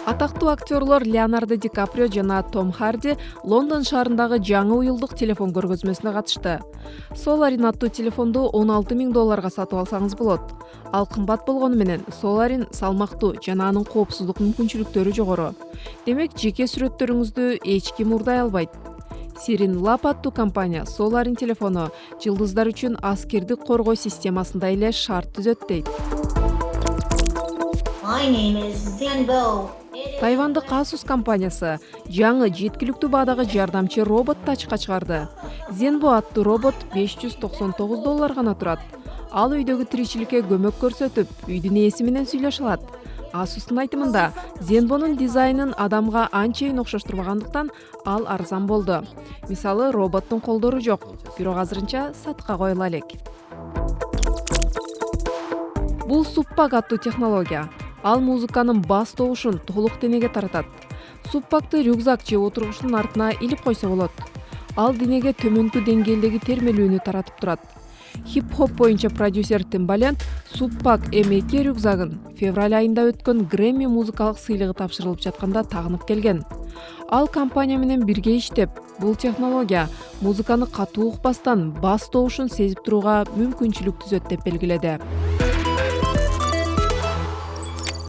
Атактуу актерлор Леонардо Ди Каприо жана Том Харди Лондон шаарындагы жаңы уюлдук телефон көргөзмөсүнө катышты. Solarin аттуу телефонду $16.000 сатып алсаңыз болот. Ал кымбат болгону менен Solarin салмактуу жана анын коопсуздук мүмкүнчүлүктөрү жогору. Демек, жеке сүрөттөрүңүздү эч ким урдай албайт. Sirin Lab аттуу компания Solarin телефону жылдыздар үчүн аскердик коргоо системасындай эле шарт түзөт дейт. My name is Zenbo. Тайвандык Asus компаниясы жаңы жеткиликтүү баадагы жардамчы робот тачка чыгарды. Zenbo аттуу робот $599 гана турат. Ал үйдөгү тиричиликке көмөк көрсөтүп, үйдүн ээси менен сүйлөшө алат. Asus'тун айтымында, Zenbo'нун дизайнын адамга анчейин окшоштурбагандыктан ал арзан болду. Мисалы, роботтун колдору жок, бирок азырынча сатка коюла элек. Бул Subpack аттуу технология. Ал музыканын бас добушун толук денеге таратат. Subpack'ты рюкзак же отургучтун артына илип койсо болот. Ал денеге төмөнкү деңгээлдеги термелүүнү таратып турат. Хип-хоп боюнча продюсер Timbaland Subpack M2 рюкзагын февраль айында өткөн Grammy музыкалык сыйлыгы тапшырылып жатканда тагынып келген. Ал компания менен бирге иштеп, бул технология музыканы катуу укпастан бас добушун сезип турууга мүмкүнчүлүк түзөт деп белгиледи.